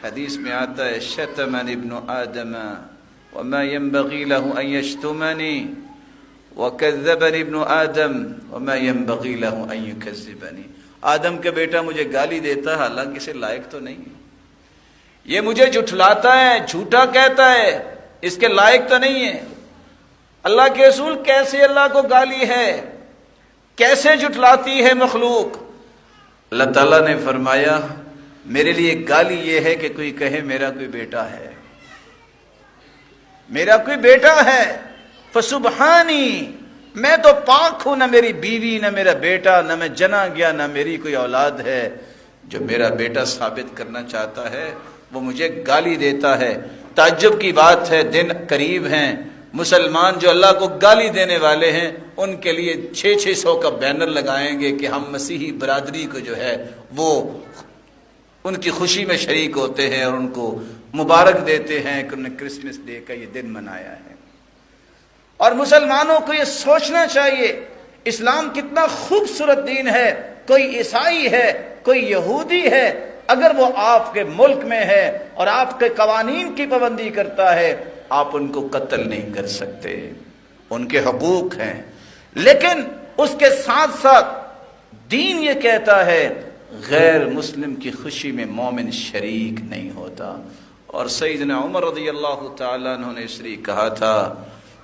حدیث میں آتا ہے شتمنی ابن آدم وما ينبغي له ان يشتمني وكذبني ابن آدم وما ينبغي له ان يكذبني. آدم کا بیٹا مجھے گالی دیتا ہے حالانکہ اسے لائق تو نہیں ہے. یہ مجھے جھٹلاتا ہے, جھوٹا کہتا ہے, اس کے لائق تو نہیں ہے. اللہ کے رسول کیسے اللہ کو گالی ہے, کیسے جھٹلاتی ہے مخلوق؟ اللہ تعالیٰ نے فرمایا میرے لیے گالی یہ ہے کہ کوئی کہے میرا کوئی بیٹا ہے, میرا کوئی بیٹا ہے. فسبحانی, میں تو پاک ہوں, نہ میری بیوی نہ میرا بیٹا, نہ میں جنا گیا, نہ میری کوئی اولاد ہے. جو میرا بیٹا ثابت کرنا چاہتا ہے وہ مجھے گالی دیتا ہے. تعجب کی بات ہے, دن قریب ہیں, مسلمان جو اللہ کو گالی دینے والے ہیں ان کے لیے 600 کا بینر لگائیں گے کہ ہم مسیحی برادری کو جو ہے وہ ان کی خوشی میں شریک ہوتے ہیں اور ان کو مبارک دیتے ہیں کہ انہوں نے کرسمس ڈے کا یہ دن منایا ہے. اور مسلمانوں کو یہ سوچنا چاہیے اسلام کتنا خوبصورت دین ہے. کوئی عیسائی ہے, کوئی یہودی ہے, اگر وہ آپ کے ملک میں ہے اور آپ کے قوانین کی پابندی کرتا ہے آپ ان کو قتل نہیں کر سکتے, ان کے حقوق ہیں. لیکن اس کے ساتھ ساتھ دین یہ کہتا ہے غیر مسلم کی خوشی میں مومن شریک نہیں ہوتا. اور سیدنا عمر رضی اللہ تعالیٰ عنہ نے اس لیے کہا تھا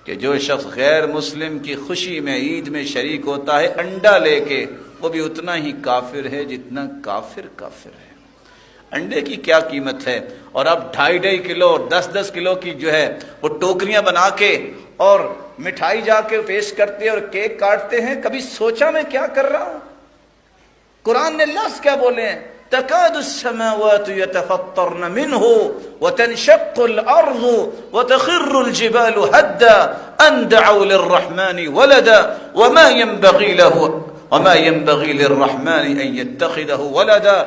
کہ جو شخص غیر مسلم کی خوشی میں عید میں شریک ہوتا ہے انڈا لے کے, وہ بھی اتنا ہی کافر ہے جتنا کافر ہے. انڈے کی کیا قیمت ہے, اور اب 2.5 کلو اور 10 کلو کی جو ہے وہ ٹوکریاں بنا کے اور مٹھائی جا کے پیش کرتے اور کیک کاٹتے ہیں. کبھی سوچا میں کیا کر رہا ہوں؟ قرآن نے لفظ کیا بولے ہیں, تکاد السماوات يتفطرن منه وتنشق الارض وتخر الجبال هدا ان دعوا للرحمن ولدا وما ينبغي للرحمن ان يتخذه ولدا.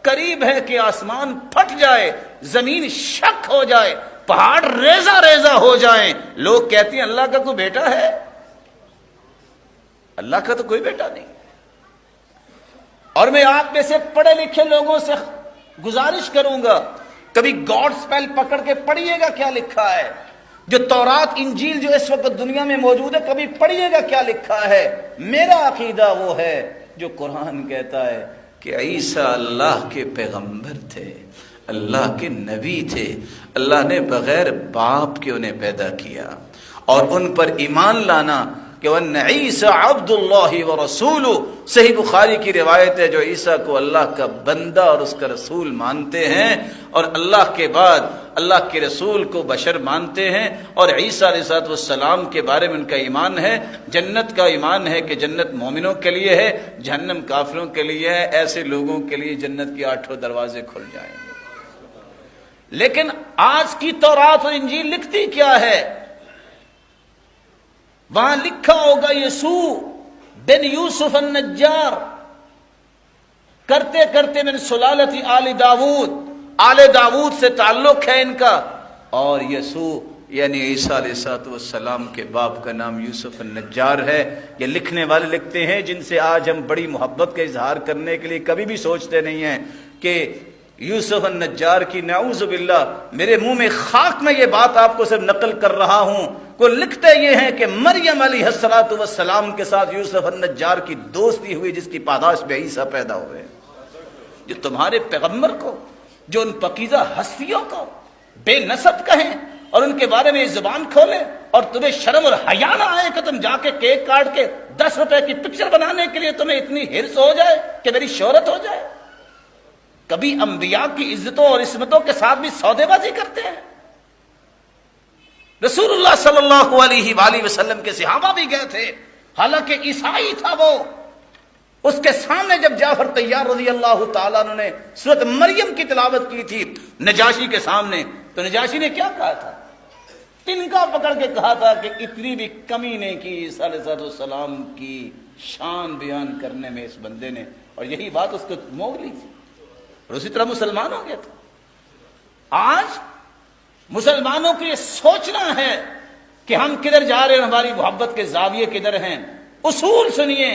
قریب ہے کہ آسمان پھٹ جائے, زمین شک ہو جائے, پہاڑ ریزہ ہو جائیں. لوگ کہتے ہیں اللہ کا کوئی بیٹا ہے. اللہ کا تو کوئی بیٹا نہیں. اور میں آپ میں سے پڑھے لکھے لوگوں سے گزارش کروں گا کبھی گاڈ سپیل پکڑ کے پڑھیے گا کیا لکھا ہے. جو تورات انجیل جو اس وقت دنیا میں موجود ہے کبھی پڑھیے گا کیا لکھا ہے. میرا عقیدہ وہ ہے جو قرآن کہتا ہے کہ عیسیٰ اللہ کے پیغمبر تھے, اللہ کے نبی تھے. اللہ نے بغیر باپ کے انہیں پیدا کیا اور ان پر ایمان لانا کہ وَأَنَّ عِيسَىٰ عَبْدُ اللَّهِ وَرَسُولُهُ. صحیح بخاری کی روایت ہے جو عیسیٰ کو اللہ کا بندہ اور اس کا رسول مانتے ہیں اور اللہ کے بعد اللہ کے رسول کو بشر مانتے ہیں, اور عیسیٰ علیہ السلام کے بارے میں ان کا ایمان ہے. جنت کا ایمان ہے کہ جنت مومنوں کے لیے ہے, جہنم کافروں کے لیے ہے. ایسے لوگوں کے لیے جنت کی 8 دروازے کھل جائیں گے. لیکن آج کی تورات اور انجیل لکھتی کیا ہے؟ وہاں لکھا ہوگا یسوع بن یوسف النجار, کرتے کرتے من سلالت آل داود, آل داود سے تعلق ہے ان کا. اور یسوع یعنی عیسیٰ علیہ السلام کے باپ کا نام یوسف النجار ہے. یہ لکھنے والے لکھتے ہیں جن سے آج ہم بڑی محبت کا اظہار کرنے کے لیے کبھی بھی سوچتے نہیں ہیں کہ یوسف النجار کی نعوذ باللہ, میرے منہ میں خاک میں یہ بات آپ کو صرف نقل کر رہا ہوں. کو لکھتے یہ ہیں کہ مریم علیہ السلام کے ساتھ یوسف النجار کی دوستی ہوئی جس کی پاداش میں عیسیٰ پیدا ہوئے. جو تمہارے پیغمبر کو, جو ان پاکیزہ ہستیوں کو بے نسب کہیں اور ان کے بارے میں زبان کھولے اور تمہیں شرم اور حیا نہ آئے کہ تم جا کے کیک کاٹ کے 10 روپے کی پکچر بنانے کے لیے تمہیں اتنی ہرس ہو جائے کہ میری شہرت ہو جائے. کبھی انبیاء کی عزتوں اور عصمتوں کے ساتھ بھی سودے بازی کرتے ہیں. رسول اللہ صلی اللہ علیہ وآلہ وسلم کے صحابہ بھی گئے تھے, حالانکہ عیسائی تھا وہ. اس کے سامنے جب جعفر طیار رضی اللہ تعالیٰ عنہ نے سورۃ مریم کی تلاوت کی تھی نجاشی کے سامنے, تو نجاشی نے کیا کہا تھا؟ تنکا پکڑ کے کہا تھا کہ اتنی بھی کمی نہیں کی عیسیٰ علیہ السلام کی شان بیان کرنے میں اس بندے نے, اور یہی بات اس کو موگ لی تھی اور اسی طرح مسلمان ہو گیا تھا. آج مسلمانوں کو یہ سوچنا ہے کہ ہم کدھر جا رہے ہیں, ہماری محبت کے زاویے کدھر ہیں. اصول سنیے,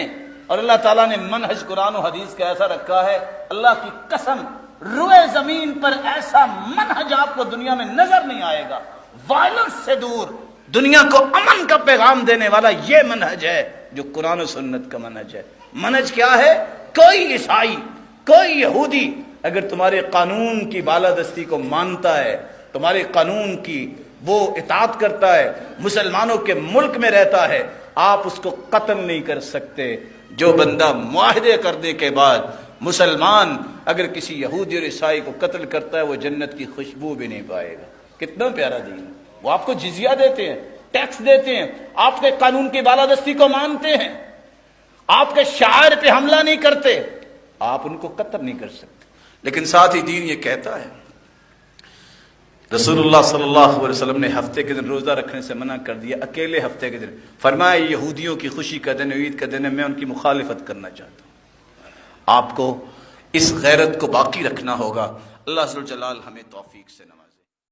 اور اللہ تعالیٰ نے منہج قرآن و حدیث کا ایسا رکھا ہے, اللہ کی قسم روئے زمین پر ایسا منہج آپ کو دنیا میں نظر نہیں آئے گا، وائلنس سے دور، دنیا کو امن کا پیغام دینے والا یہ منہج ہے جو قرآن و سنت کا منہج ہے۔ منہج کیا ہے؟ کوئی عیسائی، کوئی یہودی اگر تمہارے قانون کی بالادستی کو مانتا ہے، تمہارے قانون کی وہ اطاعت کرتا ہے، مسلمانوں کے ملک میں رہتا ہے، آپ اس کو قتل نہیں کر سکتے۔ جو بندہ معاہدے کرنے کے بعد مسلمان اگر کسی یہودی اور عیسائی کو قتل کرتا ہے وہ جنت کی خوشبو بھی نہیں پائے گا۔ کتنا پیارا دین ہے۔ وہ آپ کو جزیہ دیتے ہیں، ٹیکس دیتے ہیں، آپ کے قانون کی بالادستی کو مانتے ہیں، آپ کے شاعر پہ حملہ نہیں کرتے، آپ ان کو قتل نہیں کر سکتے۔ لیکن ساتھ ہی دین یہ کہتا ہے، رسول اللہ صلی اللہ علیہ وسلم نے ہفتے کے دن روزہ رکھنے سے منع کر دیا، اکیلے ہفتے کے دن، فرمایا یہودیوں کی خوشی کا دن، عید کا دن ہے، میں ان کی مخالفت کرنا چاہتا ہوں۔ آپ کو اس غیرت کو باقی رکھنا ہوگا۔ اللہ عز و جلال ہمیں توفیق سے نوازے۔